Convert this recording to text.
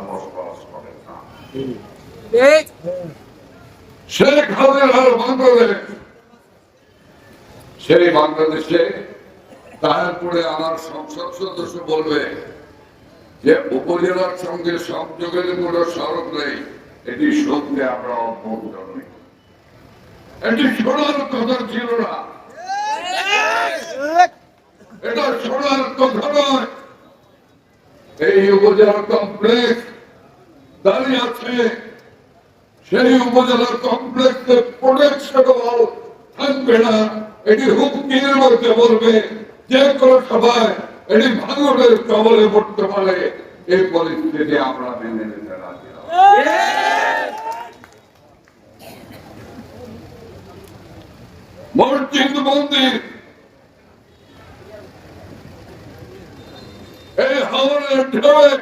বসবাস করে না। শেখ হাসিনার বাংলাদেশ, সেই বাংলাদেশে তারপরে আমার সংসদ সদস্য বলবে যে উপজেলার সঙ্গে সংযোগের কোন সড়ক নেই, এটি সত্যি আমরা অবগত নই। এটি শোনার কথা ছিল না, এটা শোনার কথা নয়। এই উপজেলার কমপ্লেক্স দাঁড়িয়ে আছে, সেই উপজেলার কমপ্লেক্সে প্রোটেকশন ওয়াল থাকবে না, এটি হুমকির মধ্যে বলবে, যে কোনো সময় এটি ভাঙনের কবলে পড়তে পারে। এই পরিস্থিতি আমরা মেনে নিতে রাজি নই। মসজিদ মন্দির এই হাওড়ের ঢেউয়ে